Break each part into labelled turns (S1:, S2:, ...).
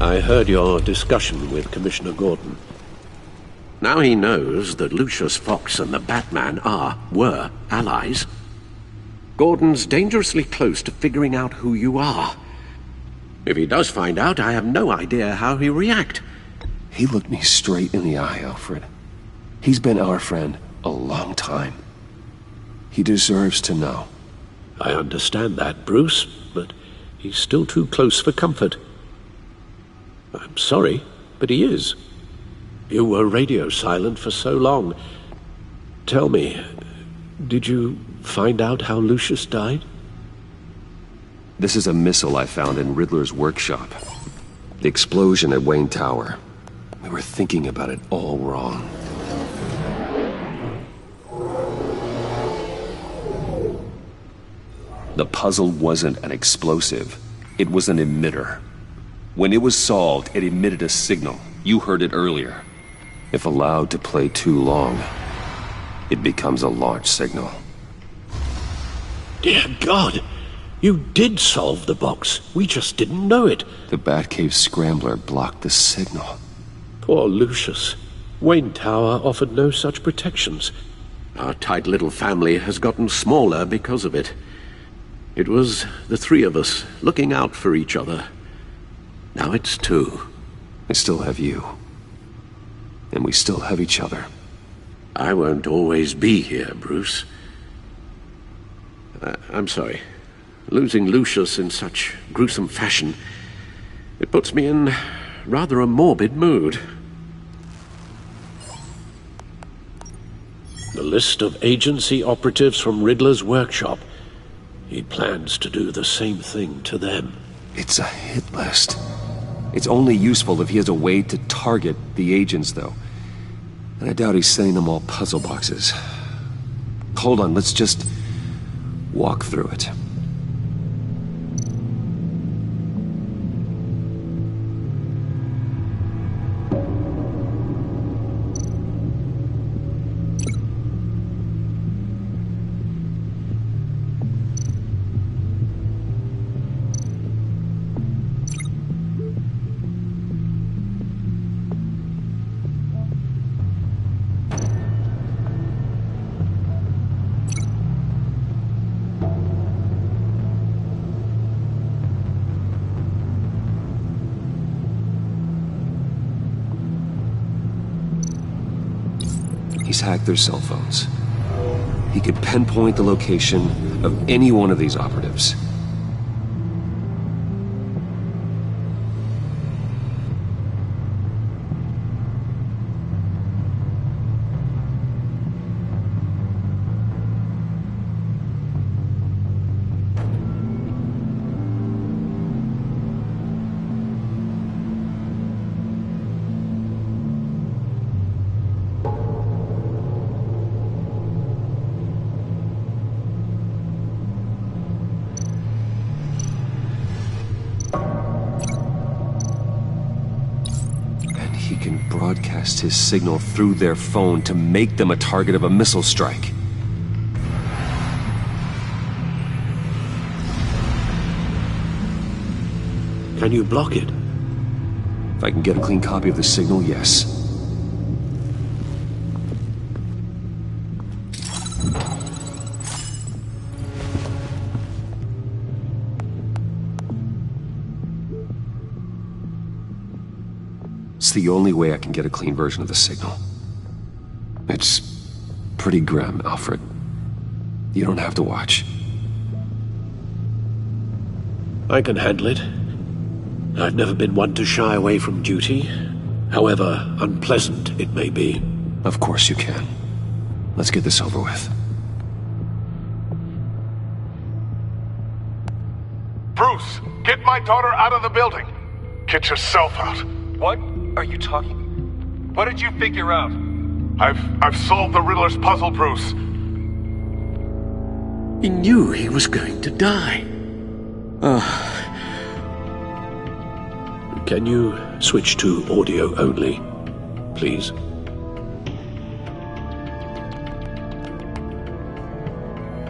S1: I heard your discussion with Commissioner Gordon. Now he knows that Lucius Fox and the Batman were allies. Gordon's dangerously close to figuring out who you are. If he does find out, I have no idea how he'll react.
S2: He looked me straight in the eye, Alfred. He's been our friend a long time. He deserves to know.
S1: I understand that, Bruce, but he's still too close for comfort. I'm sorry, but he is. You were radio silent for so long. Tell me, did you find out how Lucius died?
S2: This is a missile I found in Riddler's workshop. The explosion at Wayne Tower. We were thinking about it all wrong. The puzzle wasn't an explosive. It was an emitter. When it was solved, it emitted a signal. You heard it earlier. If allowed to play too long, it becomes a launch signal.
S1: Dear God! You did solve the box. We just didn't know it.
S2: The Batcave scrambler blocked the signal.
S1: Poor Lucius. Wayne Tower offered no such protections. Our tight little family has gotten smaller because of it. It was the three of us looking out for each other. Now it's two.
S2: I still have you. And we still have each other.
S1: I won't always be here, Bruce. I'm sorry. Losing Lucius in such gruesome fashion, it puts me in rather a morbid mood. The list of agency operatives from Riddler's workshop. He plans to do the same thing to them.
S2: It's a hit list. It's only useful if he has a way to target the agents, though. And I doubt he's sending them all puzzle boxes. Hold on, let's just walk through it. He's hacked their cell phones. He could pinpoint the location of any one of these operatives. Broadcast his signal through their phone to make them a target of a missile strike.
S1: Can you block it?
S2: If I can get a clean copy of the signal, yes. It's the only way I can get a clean version of the signal. It's pretty grim, Alfred. You don't have to watch.
S1: I can handle it. I've never been one to shy away from duty, however unpleasant it may be.
S2: Of course you can. Let's get this over with.
S3: Bruce, get my daughter out of the building. Get yourself out.
S4: What are you talking? What did you figure out?
S3: I've solved the Riddler's puzzle, Bruce.
S1: He knew he was going to die. Can you switch to audio only, please?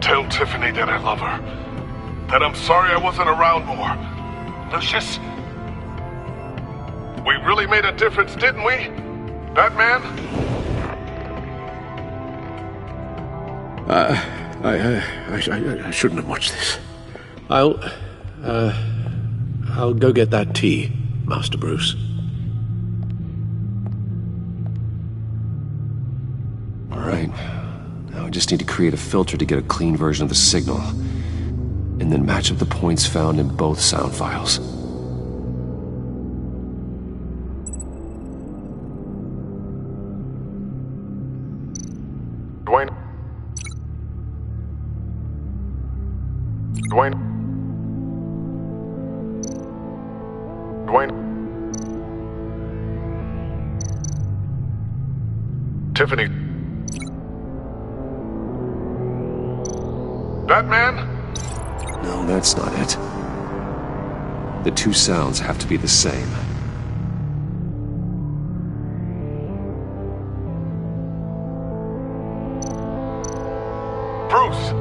S3: Tell Tiffany that I love her. That I'm sorry I wasn't around more.
S4: Lucius?
S3: We really made a difference, didn't we? Batman?
S1: I shouldn't have watched this. I'll go get that tea, Master Bruce.
S2: All right. Now I just need to create a filter to get a clean version of the signal, and then match up the points found in both sound files.
S3: Dwayne? Dwayne? Dwayne? Tiffany? Batman?
S2: No, that's not it. The two sounds have to be the same.
S3: Bruce?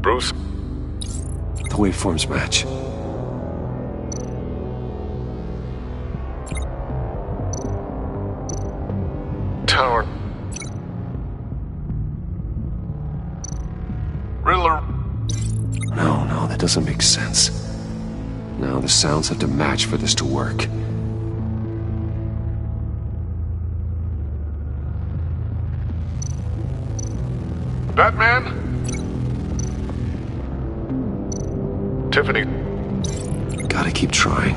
S3: Bruce?
S2: The waveforms match.
S3: Tower. Riddler.
S2: No, that doesn't make sense. No, the sounds have to match for this to work.
S3: Batman? Tiffany?
S2: Gotta keep trying.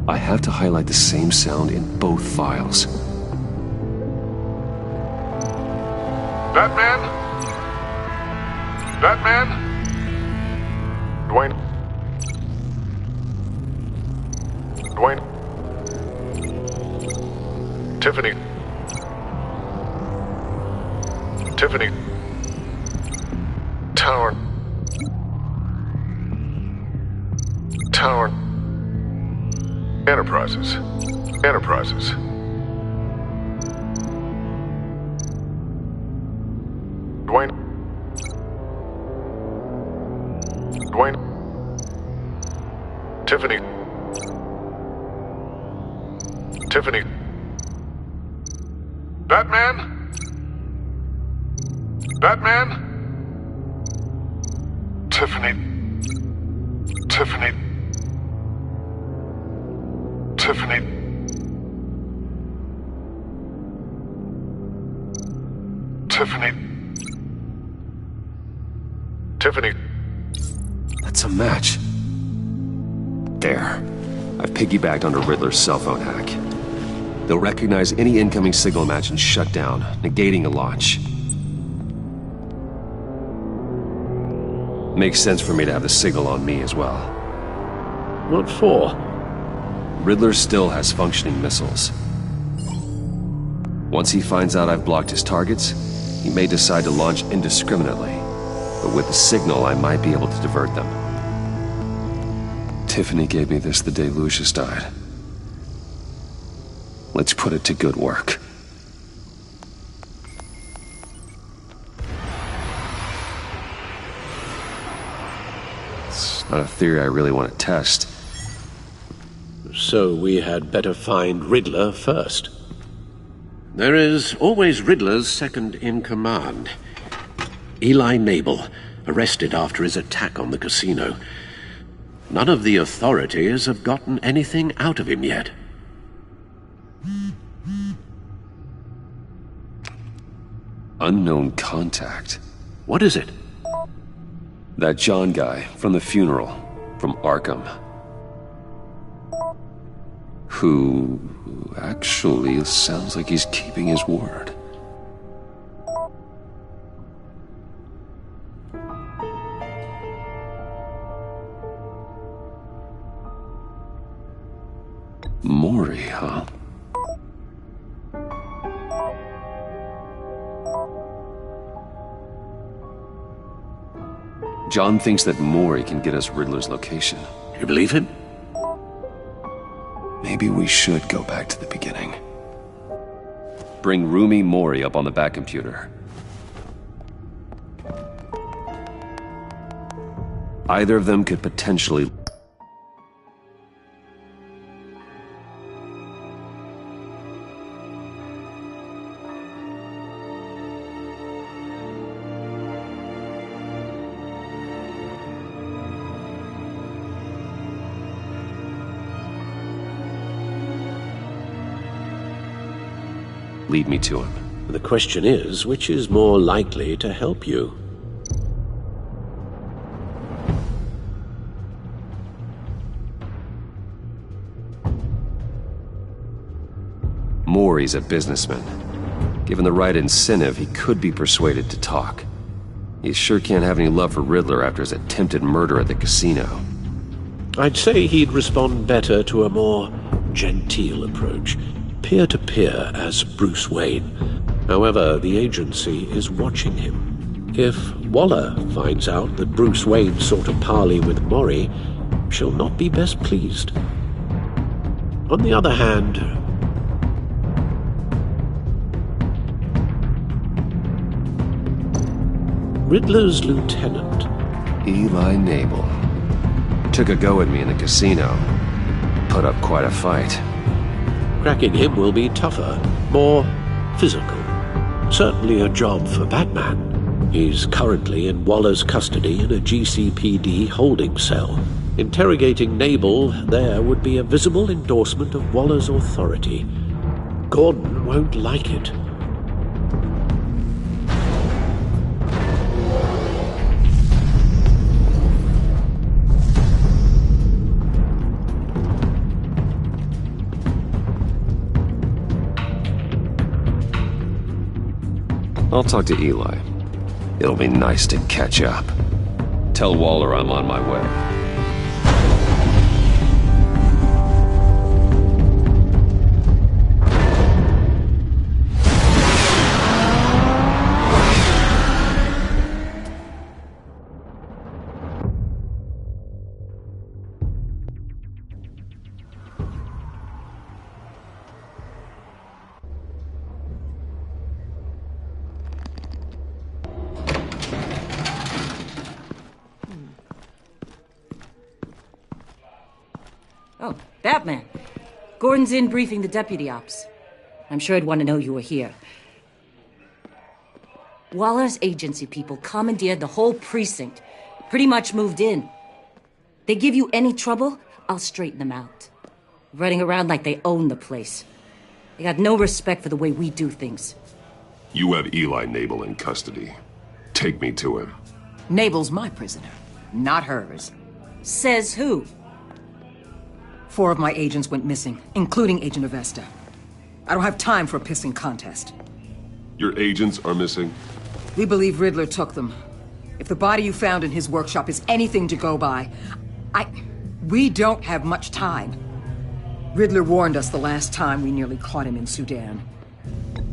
S2: I have to highlight the same sound in both files.
S3: Batman? Batman? Dwayne? Dwayne? Tiffany? Tiffany? Tower? Tower? Enterprises? Enterprises? Dwayne? Dwayne? Tiffany? Tiffany? Batman? Batman? Tiffany? Tiffany? Tiffany? Tiffany? Tiffany?
S2: That's a match. There. I've piggybacked onto Riddler's cell phone hack. They'll recognize any incoming signal match and shut down, negating a launch. Makes sense for me to have the signal on me as well.
S1: What for?
S2: Riddler still has functioning missiles. Once he finds out I've blocked his targets, he may decide to launch indiscriminately. But with the signal, I might be able to divert them. Tiffany gave me this the day Lucius died. Let's put it to good work. It's not a theory I really want to test.
S1: So we had better find Riddler first. There is always Riddler's second-in-command. Eli Nabel, arrested after his attack on the casino. None of the authorities have gotten anything out of him yet.
S2: Unknown contact.
S1: What is it?
S2: That John guy from the funeral, from Arkham. Who actually sounds like he's keeping his word. Mori, huh? John thinks that Mori can get us Riddler's location.
S1: You believe him?
S2: Maybe we should go back to the beginning. Bring Rumi Mori up on the back computer. Either of them could potentially... Lead me to him.
S1: The question is, which is more likely to help you?
S2: Maury's a businessman. Given the right incentive, he could be persuaded to talk. He sure can't have any love for Riddler after his attempted murder at the casino.
S1: I'd say he'd respond better to a more genteel approach, peer-to-peer as Bruce Wayne. However, the agency is watching him. If Waller finds out that Bruce Wayne sought a parley with Maury, she'll not be best pleased. On the other hand, Riddler's lieutenant,
S2: Eli Nabel. Took a go at me in the casino. Put up quite a fight.
S1: cracking him will be tougher, more physical. Certainly a job for Batman. He's currently in Waller's custody in a GCPD holding cell. Interrogating Nabel there would be a visible endorsement of Waller's authority. Gordon won't like it.
S2: I'll talk to Eli. It'll be nice to catch up. Tell Waller I'm on my way.
S5: Oh, Batman. Gordon's in briefing the deputy ops. I'm sure I'd want to know you were here. Waller's agency people commandeered the whole precinct. Pretty much moved in. They give you any trouble, I'll straighten them out. Running around like they own the place. They got no respect for the way we do things.
S6: You have Eli Nabel in custody. Take me to him.
S7: Nabel's my prisoner, not hers.
S5: Says who?
S7: 4 of my agents went missing, including Agent Avesta. I don't have time for a pissing contest.
S6: Your agents are missing?
S7: We believe Riddler took them. If the body you found in his workshop is anything to go by, we don't have much time. Riddler warned us the last time we nearly caught him in Sudan.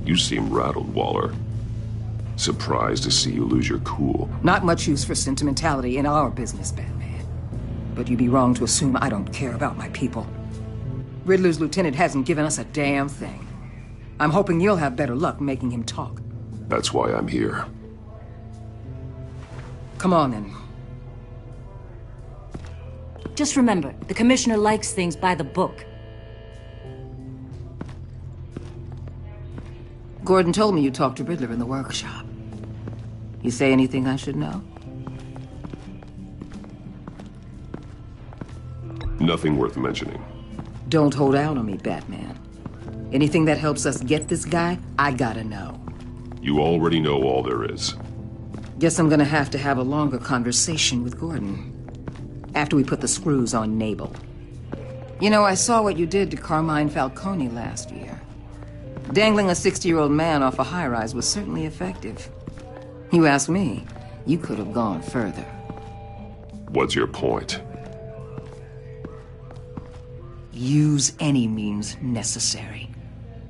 S6: You seem rattled, Waller. Surprised to see you lose your cool.
S7: Not much use for sentimentality in our business, Batman. But you'd be wrong to assume I don't care about my people. Riddler's lieutenant hasn't given us a damn thing. I'm hoping you'll have better luck making him talk.
S6: That's why I'm here.
S7: Come on, then.
S5: Just remember, the commissioner likes things by the book.
S7: Gordon told me you talked to Riddler in the workshop. You say anything I should know?
S6: Nothing worth mentioning.
S7: Don't hold out on me, Batman. Anything that helps us get this guy, I gotta know.
S6: You already know all there is.
S7: Guess I'm gonna have to have a longer conversation with Gordon. After we put the screws on Nabel. You know, I saw what you did to Carmine Falcone last year. Dangling a 60-year-old man off a high-rise was certainly effective. You ask me, you could have gone further.
S6: What's your point?
S7: Use any means necessary.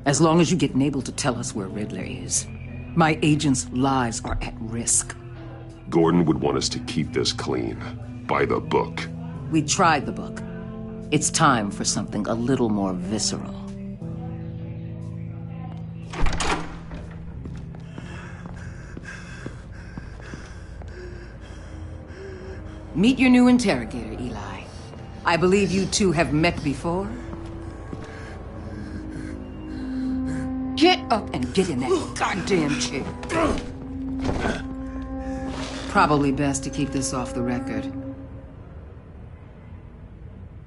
S7: As long as you get Nabel to tell us where Riddler is. My agents' lives are at risk.
S6: Gordon would want us to keep this clean. By the book.
S7: We tried the book. It's time for something a little more visceral. Meet your new interrogator, Eli. I believe you two have met before. Get up and get in that goddamn chair. Probably best to keep this off the record.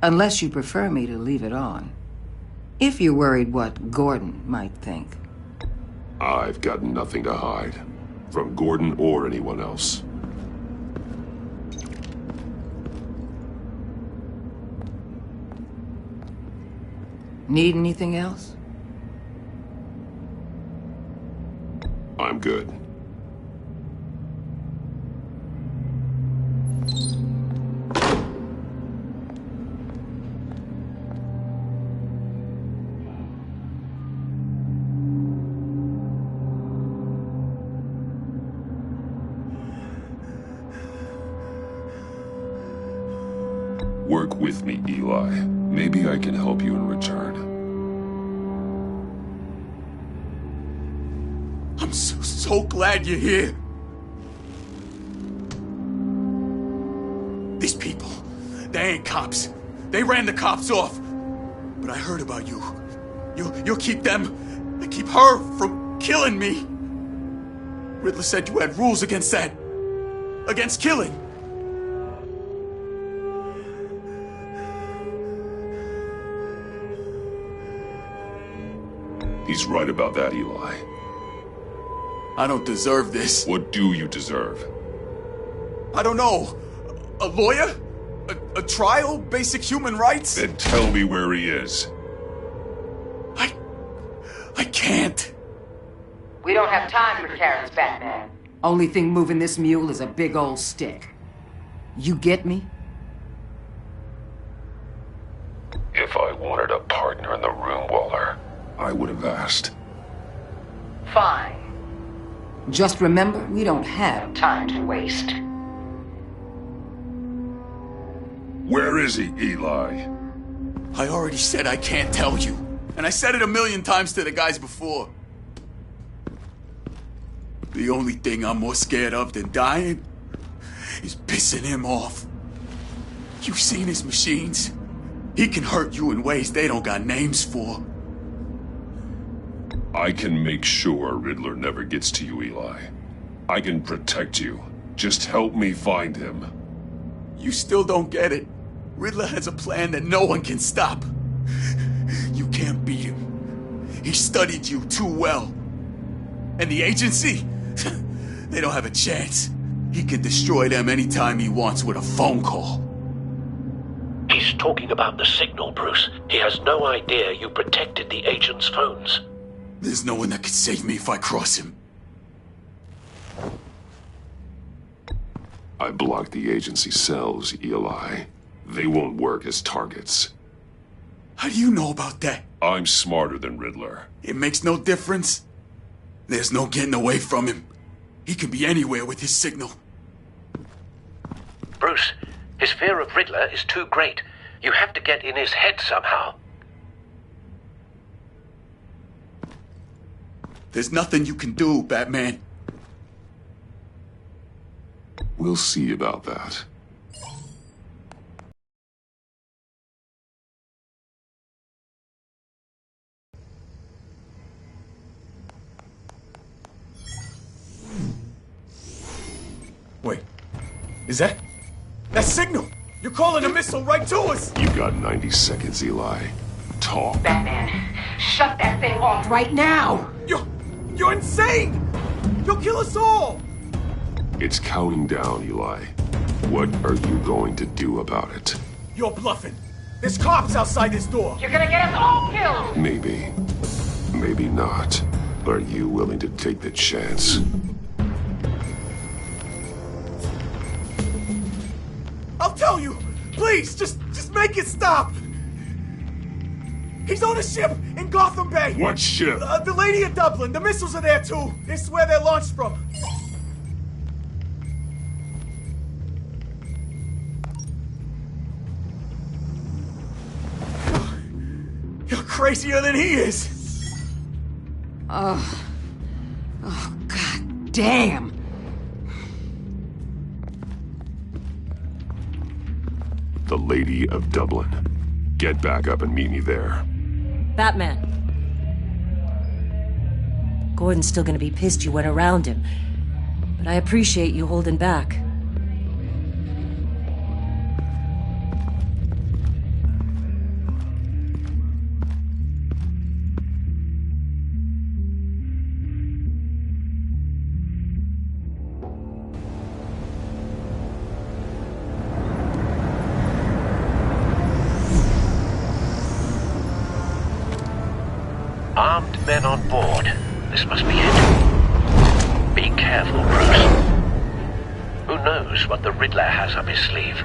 S7: Unless you prefer me to leave it on. If you're worried what Gordon might think.
S6: I've got nothing to hide. From Gordon or anyone else.
S7: Need anything else?
S6: I'm good. Work with me, Eli. Maybe I can help you in return.
S8: I'm so glad you're here. These people, they ain't cops. They ran the cops off. But I heard about you. You'll keep them, and keep her from killing me. Riddler said you had rules against that. Against killing.
S6: He's right about that, Eli.
S8: I don't deserve this.
S6: What do you deserve?
S8: I don't know. A lawyer? A trial? Basic human rights?
S6: Then tell me where he is.
S8: I can't.
S7: We don't have time for carrots, Batman. Only thing moving this mule is a big old stick. You get me?
S6: If I wanted a partner in the room, Waller, I would have asked.
S7: Fine. Just remember, we don't have time to waste.
S6: Where is he, Eli?
S8: I already said I can't tell you. And I said it 1,000,000 times to the guys before. The only thing I'm more scared of than dying is pissing him off. You've seen his machines. He can hurt you in ways they don't got names for.
S6: I can make sure Riddler never gets to you, Eli. I can protect you. Just help me find him.
S8: You still don't get it. Riddler has a plan that no one can stop. You can't beat him. He studied you too well. And the agency? They don't have a chance. He can destroy them anytime he wants with a phone call.
S1: He's talking about the signal, Bruce. He has no idea you protected the agent's phones.
S8: There's no one that can save me if I cross him.
S6: I blocked the agency cells, Eli. They won't work as targets.
S8: How do you know about that?
S6: I'm smarter than Riddler.
S8: It makes no difference. There's no getting away from him. He can be anywhere with his signal.
S1: Bruce, his fear of Riddler is too great. You have to get in his head somehow.
S8: There's nothing you can do, Batman.
S6: We'll see about that.
S8: Wait, is that signal? You're calling a missile right to us!
S6: You got 90 seconds, Eli. Talk.
S7: Batman, shut that thing off right now!
S8: You're insane! You'll kill us all!
S6: It's counting down, Eli. What are you going to do about it?
S8: You're bluffing. There's cops outside this door.
S7: You're gonna get us all killed!
S6: Maybe. Maybe not. Are you willing to take the chance?
S8: I'll tell you! Please, just make it stop! He's on a ship in Gotham Bay!
S6: What ship?
S8: The Lady of Dublin. The missiles are there, too. This is where they're launched from. You're crazier than he is!
S7: Oh, God damn!
S6: The Lady of Dublin. Get back up and meet me there.
S5: Batman. Gordon's still gonna be pissed you went around him. But I appreciate you holding back.
S1: Armed men on board. This must be it. Be careful, Bruce. Who knows what the Riddler has up his sleeve?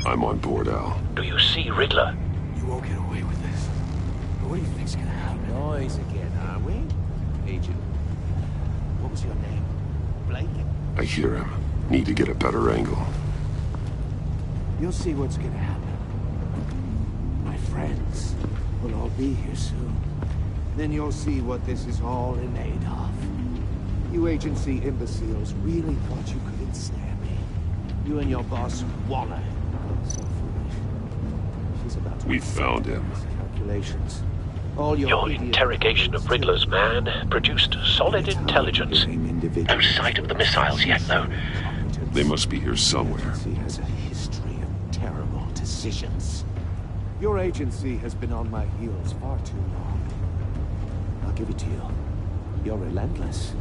S6: I'm on board, Al.
S1: Do you see Riddler?
S8: You won't get away with this. What do you think's gonna happen?
S9: Noise again, are we? Agent, what was your name? Blake?
S6: I hear him. Need to get a better angle.
S9: You'll see what's gonna happen. My friends will all be here soon. Then you'll see what this is all in aid of. You agency imbeciles really thought you could ensnare me. You and your boss, Waller. So foolish. She's about to...
S6: We found him.
S9: Calculations. All
S1: Your interrogation of Riddler's man produced solid intelligence. No sight of the missiles yet, though.
S6: They must be here somewhere.
S9: He has a history of terrible decisions. Your agency has been on my heels far too long. I'll give it to you. You're relentless.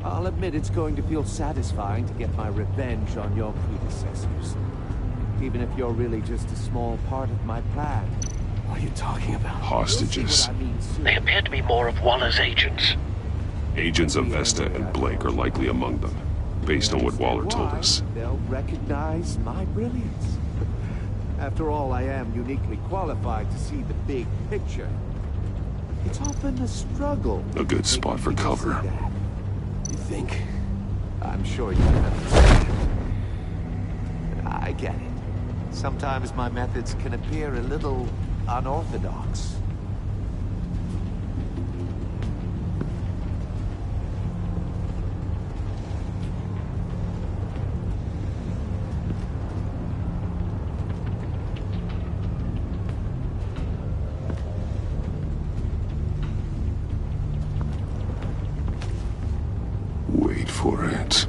S9: I'll admit it's going to feel satisfying to get my revenge on your predecessors. Even if you're really just a small part of my plan.
S8: What are you talking about?
S6: Hostages.
S1: They appear to be more of Waller's agents.
S6: Agents of Vesta and Blake are likely among them, based on what Waller told us.
S9: They'll recognize my brilliance. After all, I am uniquely qualified to see the big picture. It's often a struggle.
S6: A good spot for cover.
S8: You think?
S9: I'm sure you understand. I get it. Sometimes my methods can appear a little unorthodox.
S6: Wait for it.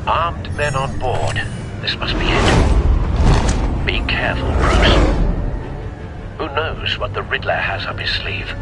S1: Armed men on board. This must be it. Be careful, Bruce. Who knows what the Riddler has up his sleeve?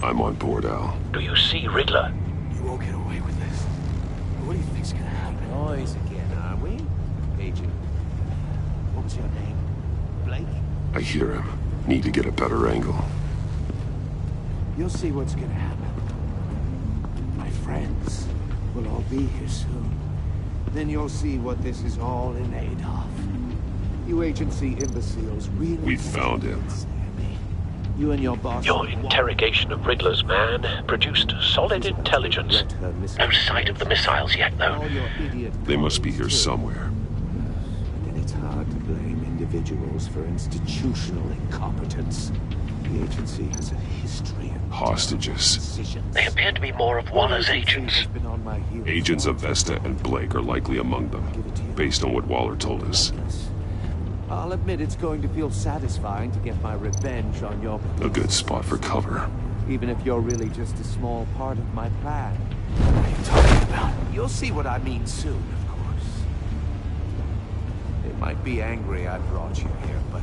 S6: I'm on board, Al.
S1: Do you see Riddler?
S8: You won't get away with this. What do you think's gonna happen?
S9: Noise again, are we? Agent, what was your name? Blake?
S6: I hear him. Need to get a better angle.
S9: You'll see what's gonna happen. My friends will all be here soon. Then you'll see what this is all in aid of. You agency imbeciles really...
S6: We found him.
S9: You and your boss...
S1: Your interrogation of Riddler's man produced solid intelligence. No sight of the missiles yet, though.
S6: They must be here somewhere.
S9: And it's hard to blame individuals for institutional incompetence. The agency has a history of
S6: Hostages.
S9: decisions.
S1: They appear to be more of Waller's agents.
S9: Has been on my heels
S6: Agents
S9: for
S6: of Vesta and Blake are likely among them, based on what Waller told us.
S9: I'll admit it's going to feel satisfying to get my revenge on your...
S6: A good spot for cover.
S9: Even if you're really just a small part of my plan. What are you talking about? You'll see what I mean soon, of course. They might be angry I brought you here, but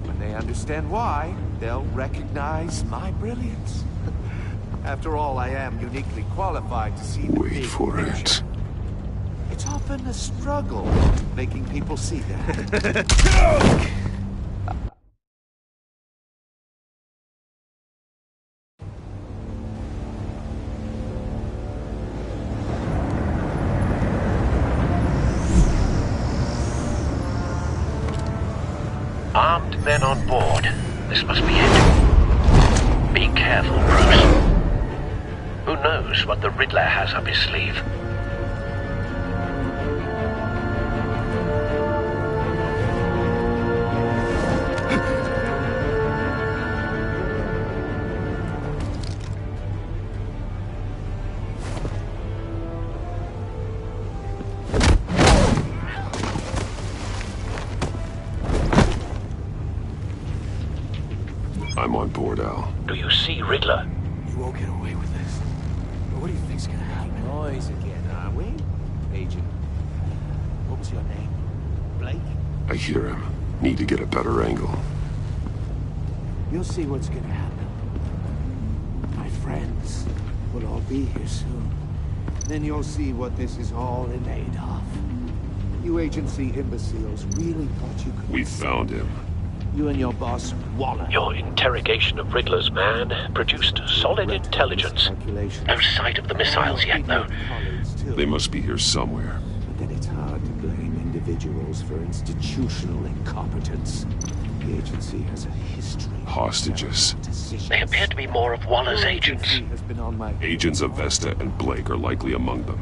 S9: when they understand why, they'll recognize my brilliance. After all, I am uniquely qualified to see the
S6: Wait
S9: big
S6: for
S9: picture.
S6: it.
S9: It's often a struggle making people see that.
S1: men on board. This must be it. Be careful, Bruce. Who knows what the Riddler has up his sleeve?
S6: I'm on board, Al.
S1: Do you see Riddler?
S9: You won't get away with this. What do you think's gonna happen? Noise again, are we? Agent. What was your name? Blake?
S6: I hear him. Need to get a better angle.
S9: You'll see what's gonna happen. My friends will all be here soon. Then you'll see what this is all in aid of. You agency imbeciles really thought you could...
S6: We found him.
S9: You and your boss, Waller.
S1: Your interrogation of Riddler's man produced solid intelligence. No sight of the missiles yet, though.
S6: They must be here somewhere.
S9: But then it's hard to blame individuals for institutional incompetence. The agency has a history.
S6: Hostages.
S1: They appear to be more of Waller's agents.
S6: Agents of Vesta and Blake are likely among them,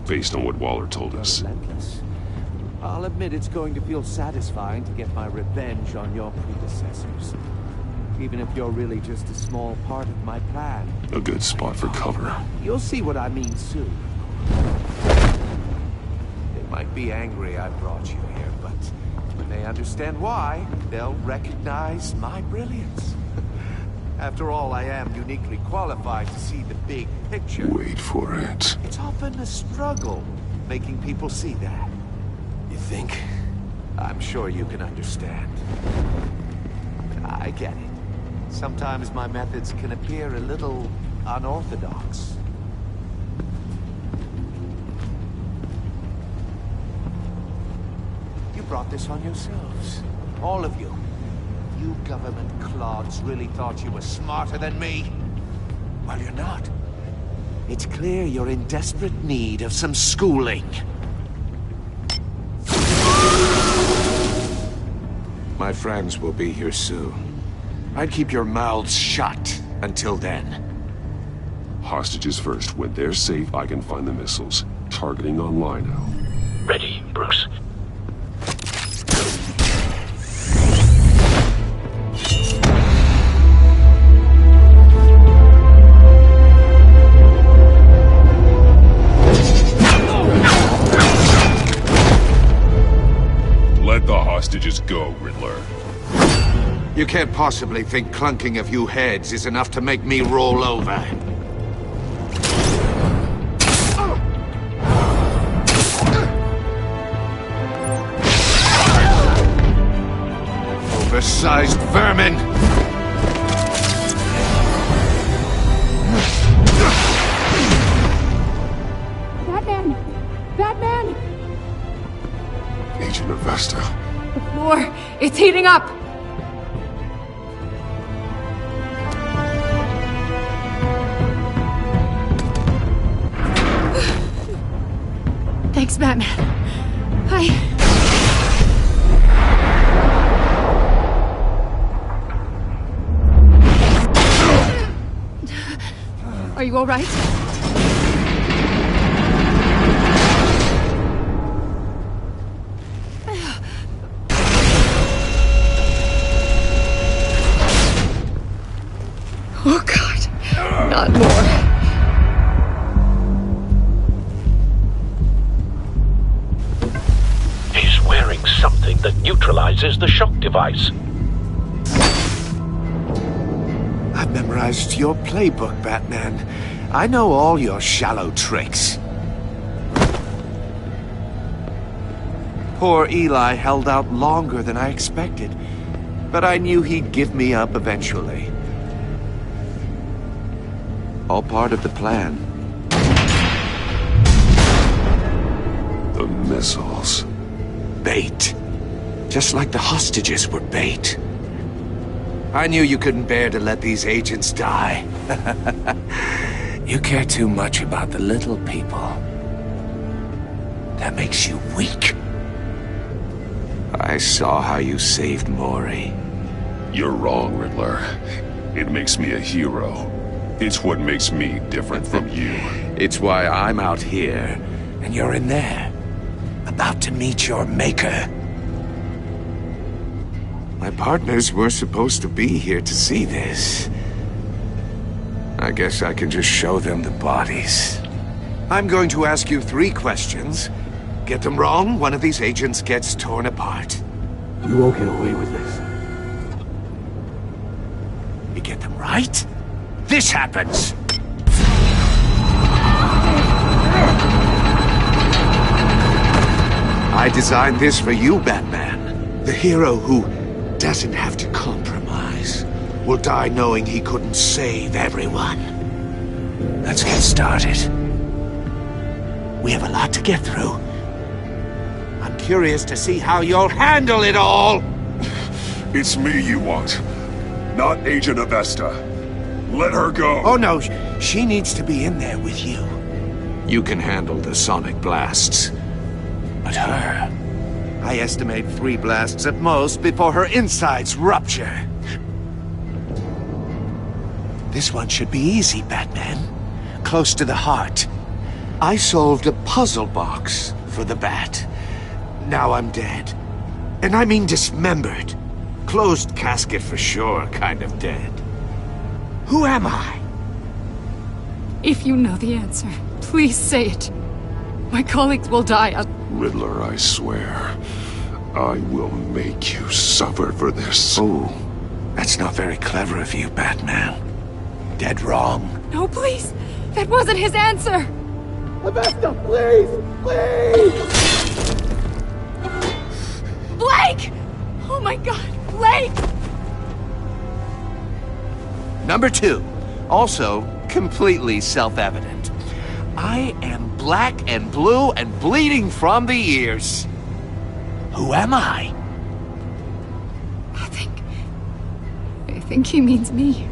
S6: based on what Waller told us.
S9: Relentless. I'll admit it's going to feel satisfying to get my revenge on your predecessors. Even if you're really just a small part of my plan.
S6: A good spot for cover.
S9: You'll see what I mean soon. They might be angry I brought you here, but when they understand why, they'll recognize my brilliance. After all, I am uniquely qualified to see the big picture.
S6: Wait for it.
S9: It's often a struggle making people see that. You think? I'm sure you can understand. I get it. Sometimes my methods can appear a little unorthodox. You brought this on yourselves. All of you. You government clods really thought you were smarter than me? Well, you're not. It's clear you're in desperate need of some schooling. My friends will be here soon. I'd keep your mouths shut until then.
S6: Hostages first. When they're safe, I can find the missiles. Targeting on Lino.
S1: Ready, Bruce.
S6: Let the hostages go, Riddler.
S9: You can't possibly think clunking a few heads is enough to make me roll over. Oversized vermin!
S10: Batman! Batman!
S6: Agent of Vesta.
S10: The floor, it's heating up! Thanks, Batman. Are you all right? Oh, God. Not more.
S1: He's wearing something that neutralizes the shock device.
S9: I've memorized your playbook, Batman. I know all your shallow tricks. Poor Eli held out longer than I expected, but I knew he'd give me up eventually. All part of the plan.
S6: The missiles.
S9: Bait. Just like the hostages were bait. I knew you couldn't bear to let these agents die. You care too much about the little people. That makes you weak. I saw how you saved Maury.
S6: You're wrong, Riddler. It makes me a hero. It's what makes me different from you.
S9: It's why I'm out here, and you're in there, about to meet your maker. My partners were supposed to be here to see this. I guess I can just show them the bodies. I'm going to ask you 3 questions. Get them wrong, one of these agents gets torn apart. You won't get away with this. You get them right, this happens! I designed this for you, Batman. The hero who doesn't have to compromise will die knowing he couldn't save everyone. Let's get started. We have a lot to get through. I'm curious to see how you'll handle it all!
S6: It's me you want, not Agent Avesta. Let her go!
S9: Oh no, she needs to be in there with you. You can handle the sonic blasts. But her... I estimate 3 blasts at most before her insides rupture. This one should be easy, Batman. Close to the heart. I solved a puzzle box for the Bat. Now I'm dead. And I mean dismembered. Closed casket for sure, kind of dead. Who am I?
S10: If you know the answer, please say it. My colleagues will die.
S6: Riddler, I swear, I will make you suffer for this.
S9: Oh, that's not very clever of you, Batman. Dead wrong.
S10: No, please. That wasn't his answer.
S9: Avesta, please! Please!
S10: Blake! Oh my God, Blake!
S9: Number 2, also completely self-evident. I am black and blue and bleeding from the ears. Who am I?
S10: I think he means me.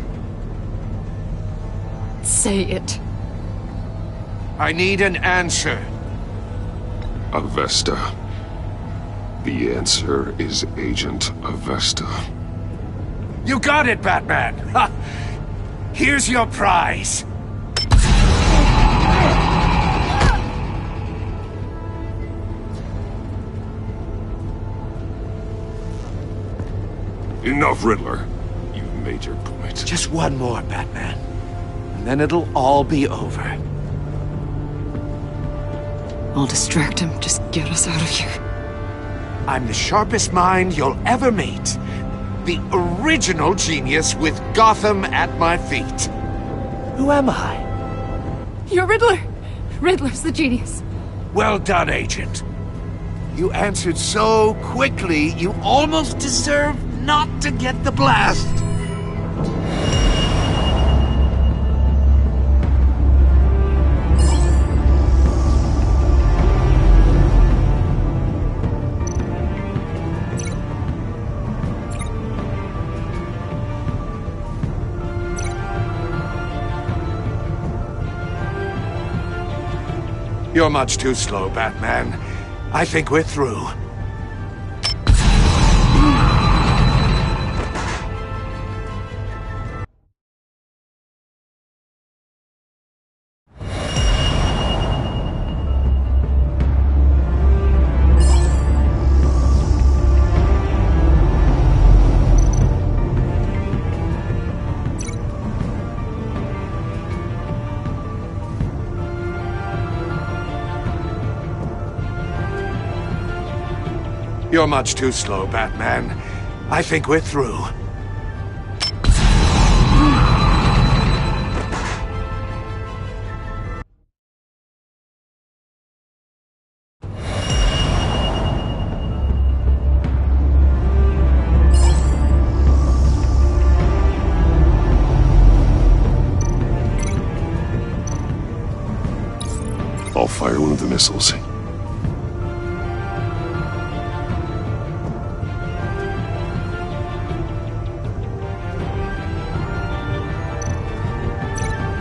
S10: Say it.
S9: I need an answer.
S6: Avesta. The answer is Agent Avesta.
S9: You got it, Batman! Ha! Here's your prize.
S6: Enough, Riddler. You've made your point.
S9: Just one more, Batman. And then it'll all be over.
S10: I'll distract him. Just get us out of here.
S9: I'm the sharpest mind you'll ever meet. The original genius with Gotham at my feet. Who am I?
S10: You're Riddler. Riddler's the genius.
S9: Well done, Agent. You answered so quickly, you almost deserve not to get the blast. You're much too slow, Batman. I think we're through. You're much too slow, Batman. I think we're through.
S6: I'll fire one of the missiles.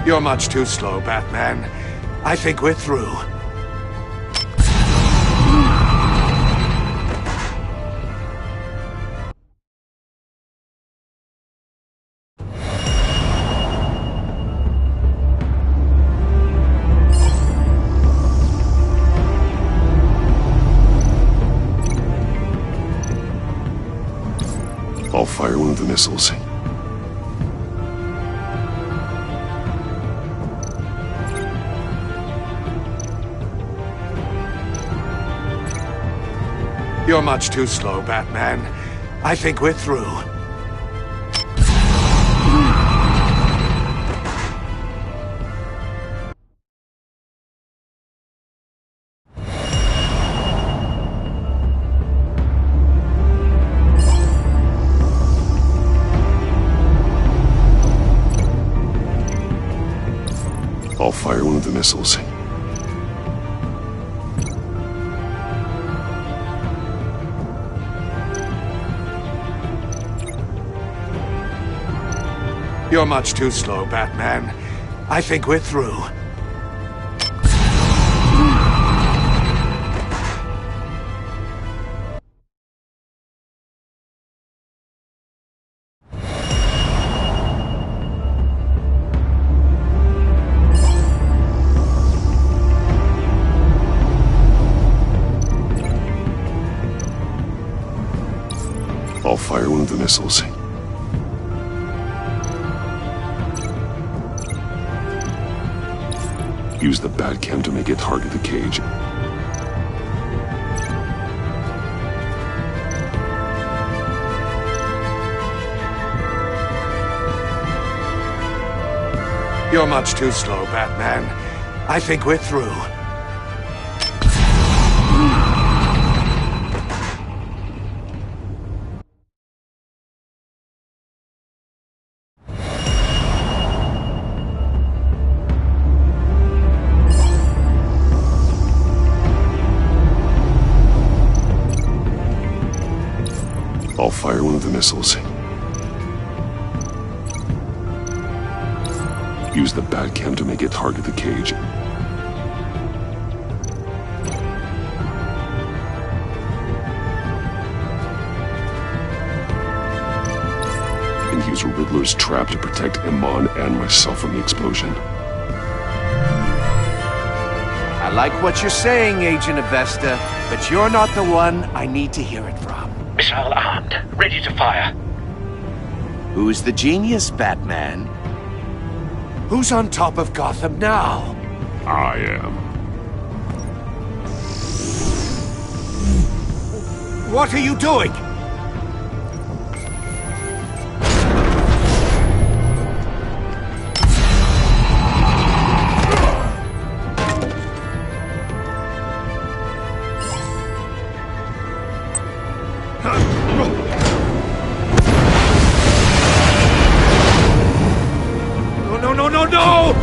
S9: You're much too slow, Batman. I think we're through.
S6: of the missiles.
S9: You're much too slow, Batman. I think we're through.
S6: I'll fire one of the missiles.
S9: You're much too slow, Batman. I think we're through.
S6: I'll fire one of the missiles. Use the Batcam to make it target the cage.
S9: You're much too slow, Batman. I think we're through.
S6: I'll fire one of the missiles. Use the Batcam to make it target the cage. And use Riddler's trap to protect Iman and myself from the explosion.
S9: I like what you're saying, Agent Avesta, but you're not the one I need to hear it from.
S11: Missile armed, ready to fire.
S9: Who's the genius, Batman? Who's on top of Gotham now?
S6: I am.
S9: What are you doing? No!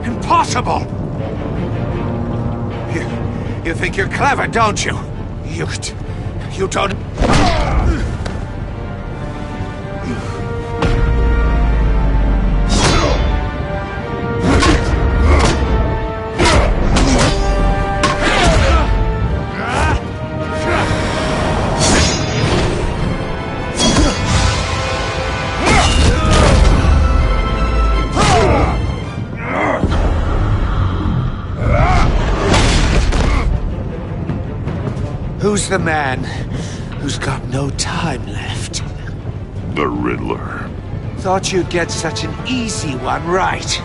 S9: Impossible! You think you're clever, don't you? You don't... Who's the man who's got no time left?
S6: The Riddler.
S9: Thought you'd get such an easy one right.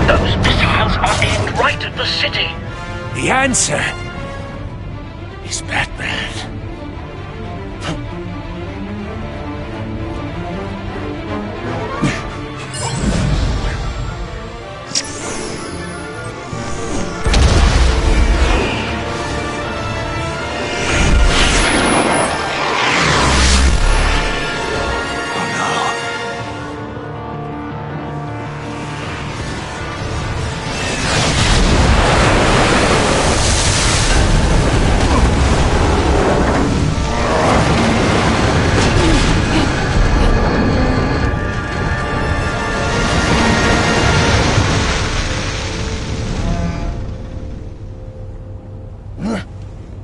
S11: Those missiles are aimed right at the city.
S9: The answer is Batman.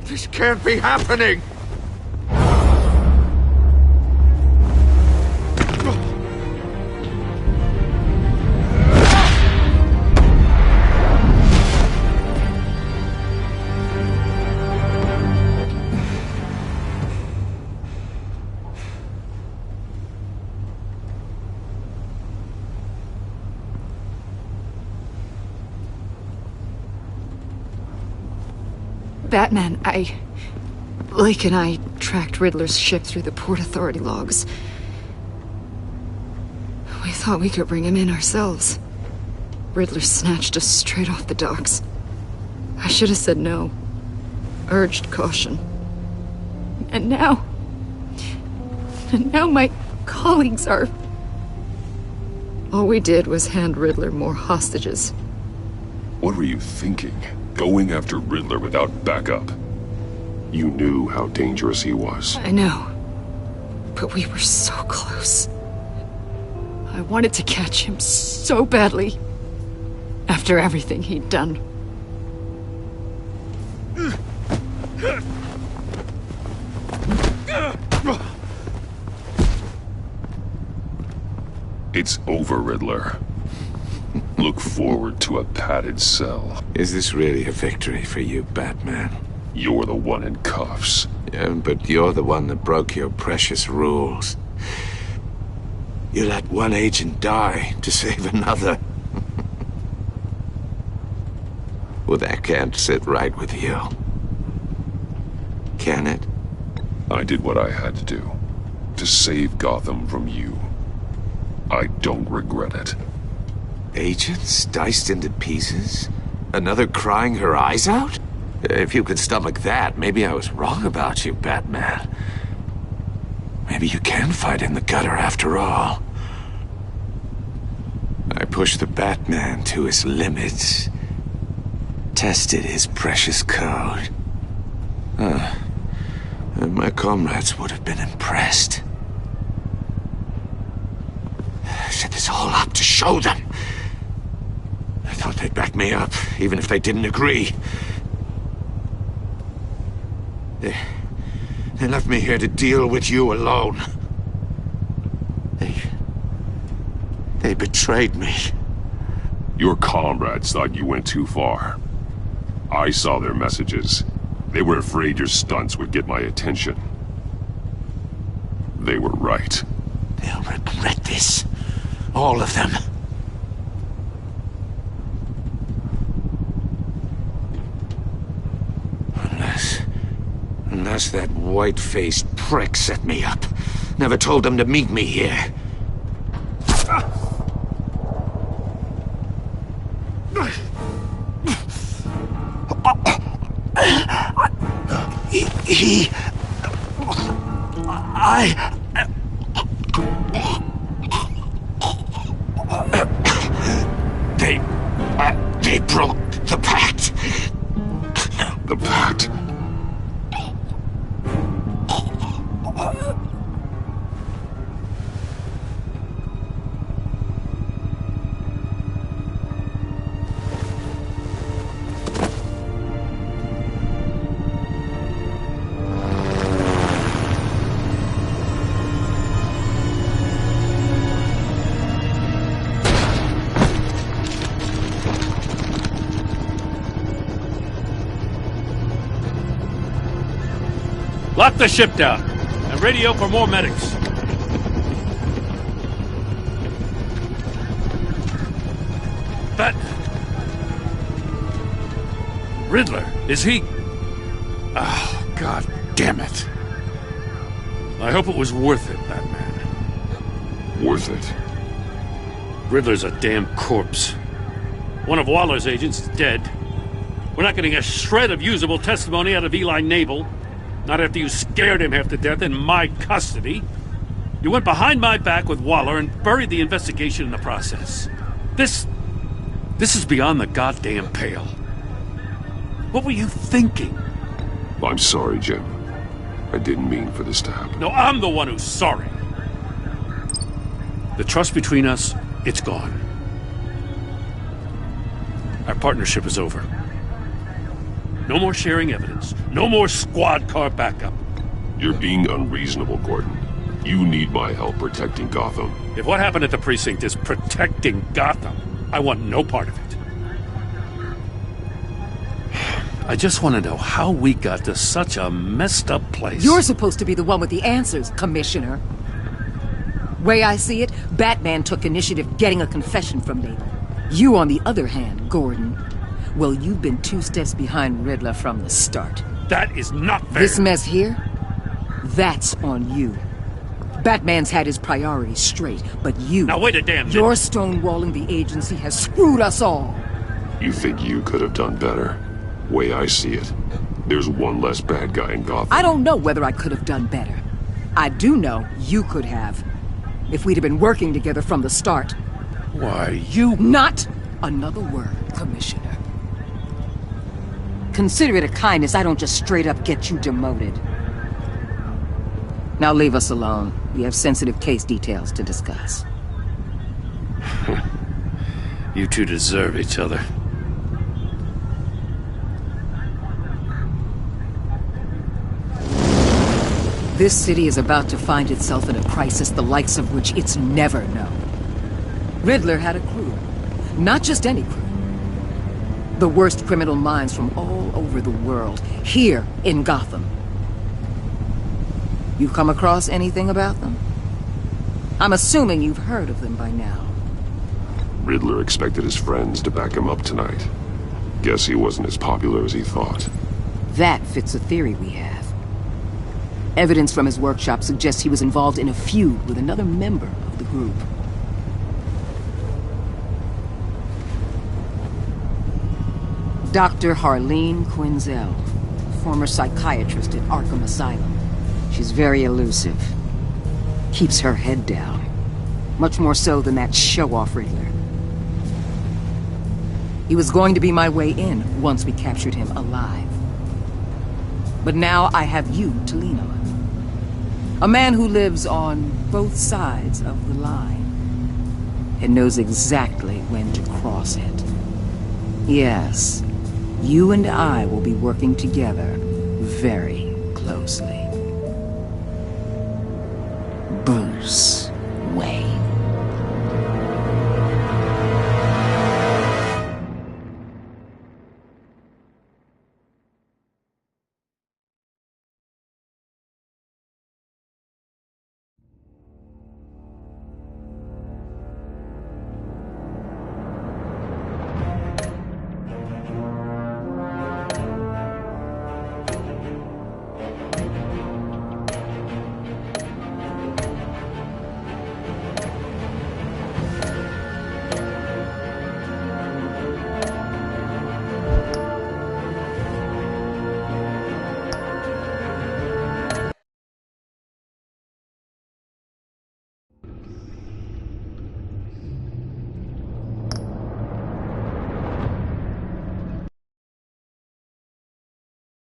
S9: This can't be happening!
S10: Batman, Lake and I tracked Riddler's ship through the Port Authority logs. We thought we could bring him in ourselves. Riddler snatched us straight off the docks. I should have said no. Urged caution. And now my colleagues are... All we did was hand Riddler more hostages.
S6: What were you thinking? Going after Riddler without backup? You knew how dangerous he was.
S10: I know. But we were so close. I wanted to catch him so badly. After everything he'd done.
S6: It's over, Riddler. Look forward to a padded cell.
S9: Is this really a victory for you, Batman?
S6: You're the one in cuffs.
S9: Yeah, but you're the one that broke your precious rules. You let one agent die to save another. Well, that can't sit right with you. Can it?
S6: I did what I had to do. To save Gotham from you. I don't regret it.
S9: Agents diced into pieces? Another crying her eyes out? If you could stomach that, maybe I was wrong about you, Batman. Maybe you can fight in the gutter after all. I pushed the Batman to his limits. Tested his precious code. And my comrades would have been impressed. I set this all up to show them. I thought they'd back me up, even if they didn't agree. They left me here to deal with you alone. They betrayed me.
S6: Your comrades thought you went too far. I saw their messages. They were afraid your stunts would get my attention. They were right.
S9: They'll regret this. All of them. Unless that white-faced prick set me up. Never told them to meet me here. They broke the pact.
S6: The pact?
S12: Lock the ship down, and radio for more medics. That... Riddler, is he... Oh, God damn it. I hope it was worth it, Batman.
S6: Worth it?
S12: Riddler's a damn corpse. One of Waller's agents is dead. We're not getting a shred of usable testimony out of Eli Nabel. Not after you scared him half to death in my custody. You went behind my back with Waller and buried the investigation in the process. This is beyond the goddamn pale. What were you thinking?
S6: I'm sorry, Jim. I didn't mean for this to happen.
S12: No, I'm the one who's sorry. The trust between us, it's gone. Our partnership is over. No more sharing evidence. No more squad car backup.
S6: You're being unreasonable, Gordon. You need my help protecting Gotham.
S12: If what happened at the precinct is protecting Gotham, I want no part of it. I just want to know how we got to such a messed up place.
S7: You're supposed to be the one with the answers, Commissioner. Way I see it, Batman took initiative getting a confession from Naval. You, on the other hand, Gordon, well, you've been 2 steps behind Riddler from the start.
S12: That is not fair.
S7: This mess here, that's on you. Batman's had his priorities straight, but you...
S12: Now wait a damn minute.
S7: Your stonewalling the agency has screwed us all.
S6: You think you could have done better? Way I see it, there's one less bad guy in Gotham.
S7: I don't know whether I could have done better. I do know you could have. If we'd have been working together from the start.
S12: Why, you...
S7: Not another word, Commissioner. Consider it a kindness I don't just straight up get you demoted. Now leave us alone. We have sensitive case details to discuss.
S12: You two deserve each other.
S7: This city is about to find itself in a crisis the likes of which it's never known. Riddler had a crew. Not just any crew. The worst criminal minds from all over the world, here in Gotham. You come across anything about them? I'm assuming you've heard of them by now.
S6: Riddler expected his friends to back him up tonight. Guess he wasn't as popular as he thought.
S7: That fits a theory we have. Evidence from his workshop suggests he was involved in a feud with another member of the group. Dr. Harleen Quinzel, former psychiatrist at Arkham Asylum. She's very elusive. Keeps her head down. Much more so than that show-off Riddler. He was going to be my way in once we captured him alive. But now I have you to lean on. A man who lives on both sides of the line and knows exactly when to cross it. Yes, you and I will be working together very closely. Bruce.